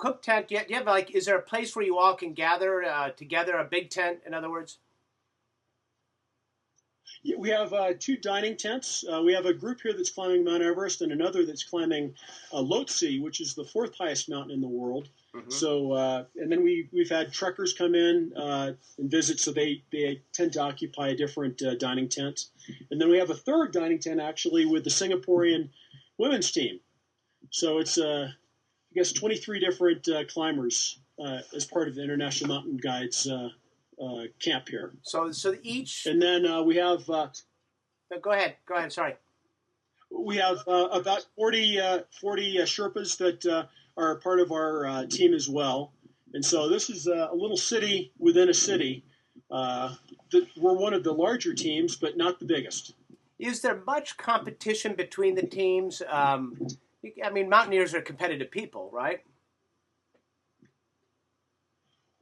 cook tent, do you have like, is there a place where you all can gather together, a big tent, in other words? Yeah, we have 2 dining tents. We have a group here that's climbing Mount Everest and another that's climbing Lhotse, which is the 4th highest mountain in the world. Mm-hmm. So, and then we've had trekkers come in and visit, so they tend to occupy a different dining tent. And then we have a 3rd dining tent, actually, with the Singaporean women's team. So it's, I guess, 23 different climbers as part of the International Mountain Guides camp here. So each... And then we have... No, go ahead, sorry. We have about 40 Sherpas that are part of our team as well. And so this is a little city within a city. We're one of the larger teams, but not the biggest. Is there much competition between the teams? I mean, mountaineers are competitive people, right?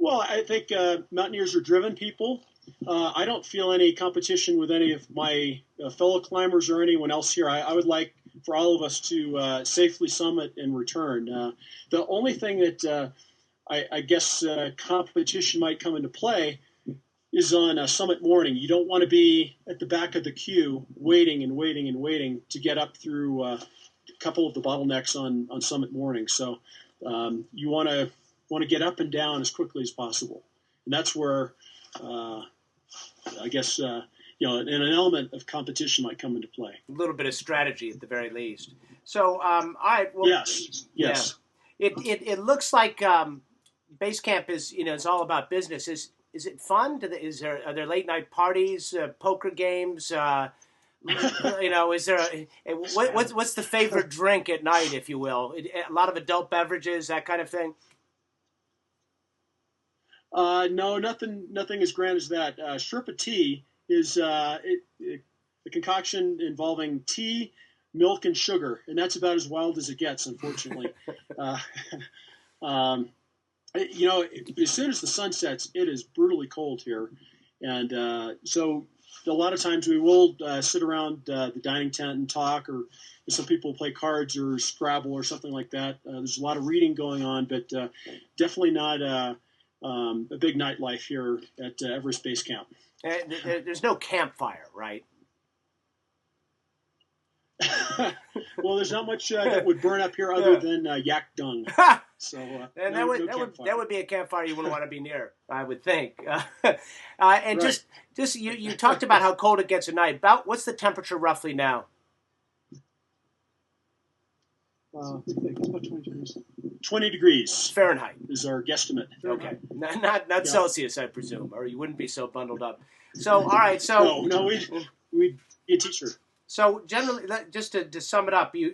Well, I think mountaineers are driven people. I don't feel any competition with any of my fellow climbers or anyone else here. I would like for all of us to safely summit and return. The only thing that I guess competition might come into play is on summit morning. You don't want to be at the back of the queue waiting to get up through a couple of the bottlenecks on summit morning. So you want to get up and down as quickly as possible. And that's where I guess an element of competition might come into play. A little bit of strategy at the very least. So, all right. Well, yes. Yeah. It looks like base camp is all about business. Is it fun? Are there late night parties, poker games? Is there what's the favorite drink at night, if you will? A lot of adult beverages, that kind of thing. No, nothing as grand as that. Sherpa tea is a concoction involving tea, milk, and sugar, and that's about as wild as it gets, unfortunately. As soon as the sun sets, it is brutally cold here, and so a lot of times we will sit around the dining tent and talk, or some people play cards or Scrabble or something like that. There's a lot of reading going on, but definitely not a big nightlife here at Everest Base Camp. There's no campfire, right? Well, there's not much that would burn up here other than yak dung. So, and that would be a campfire you wouldn't want to be near, I would think. And right. just you talked about how cold it gets at night. What's the temperature roughly now? It's about 20 degrees. 20 degrees Fahrenheit is our guestimate. Okay, not Celsius, I presume, or you wouldn't be so bundled up. So, all right. So no, we'd be a t-shirt. So generally, just to sum it up, you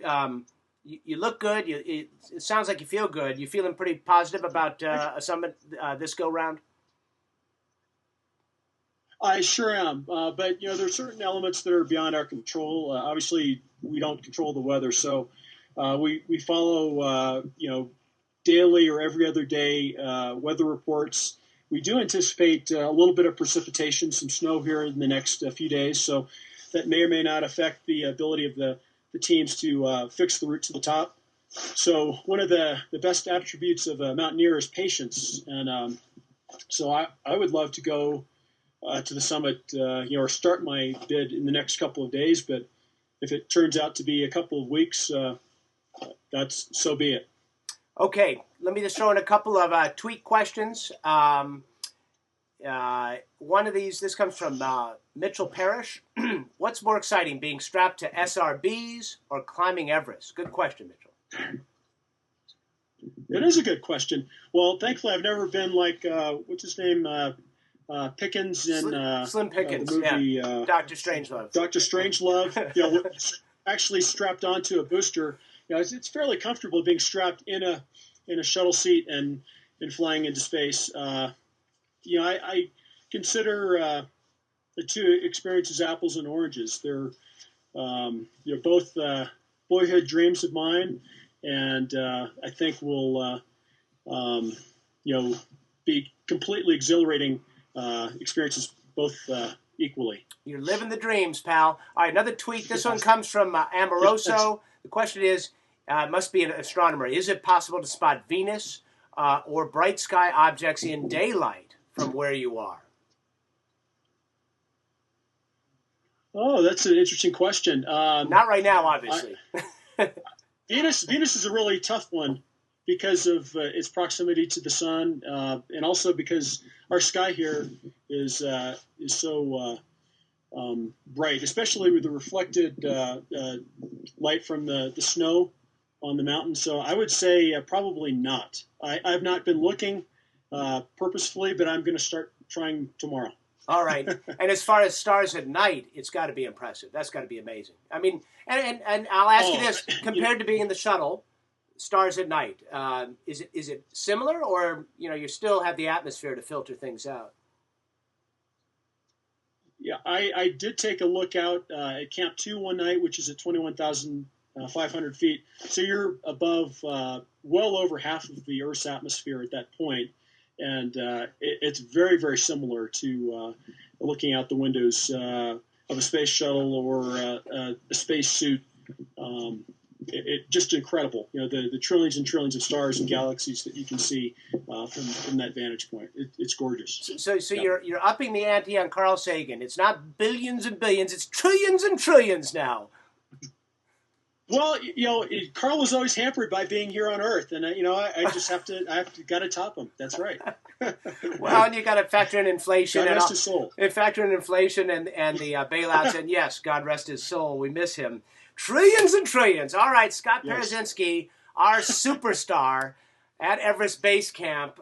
look good. It sounds like you feel good. You feeling pretty positive about a summit this go round? I sure am. But there are certain elements that are beyond our control. Obviously, we don't control the weather, so we follow daily or every other day weather reports. We do anticipate a little bit of precipitation, some snow here in the next few days. So that may or may not affect the ability of the teams to fix the route to the top. So one of the best attributes of a mountaineer is patience. And so I would love to go to the summit, or start my bid in the next couple of days. But if it turns out to be a couple of weeks, that's so be it. Okay, let me just throw in a couple of tweet questions. One of these, this comes from Mitchell Parrish. What's more exciting, being strapped to SRBs or climbing Everest? Good question, Mitchell. It is a good question. Well, thankfully, I've never been like, what's his name? Pickens in Slim Pickens, the movie, yeah. Dr. Strangelove. Dr. Strangelove, actually strapped onto a booster. It's fairly comfortable being strapped in a shuttle seat and flying into space. I consider the two experiences apples and oranges. They're both boyhood dreams of mine, and I think will be completely exhilarating experiences both equally. You're living the dreams, pal. All right, another tweet. This one comes from Amoroso. The question is, must be an astronomer. Is it possible to spot Venus or bright sky objects in daylight from where you are? Oh, that's an interesting question. Not right now, obviously. Venus is a really tough one because of its proximity to the sun, and also because our sky here is so bright, especially with the reflected light from the snow on the mountain. So I would say probably not. I've not been looking purposefully, but I'm going to start trying tomorrow. All right. And as far as stars at night, it's got to be impressive. That's got to be amazing. I mean, and I'll ask you this: compared to being in the shuttle, stars at night, is it similar, or you still have the atmosphere to filter things out? Yeah, I did take a look out at Camp 2 one night, which is at 21,500 feet. So you're above, well over half of the Earth's atmosphere at that point. And it's very, very similar to looking out the windows of a space shuttle or a space suit. It just incredible, the trillions and trillions of stars and galaxies that you can see from that vantage point. It's gorgeous. So yeah. You're upping the ante on Carl Sagan. It's not billions and billions; it's trillions and trillions now. Well, Carl was always hampered by being here on Earth, and I just got to top him. That's right. Well, and you got to factor in inflation. God rest his soul. Factor in inflation and the bailouts, and yes, God rest his soul. We miss him. Trillions and trillions. All right, Scott Parazynski, our superstar at Everest Base Camp.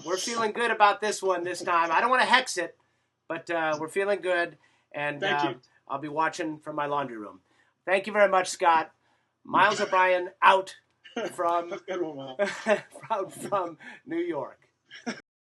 We're feeling good about this one this time. I don't want to hex it, but we're feeling good, and Thank you. I'll be watching from my laundry room. Thank you very much, Scott. Miles O'Brien out from, from New York.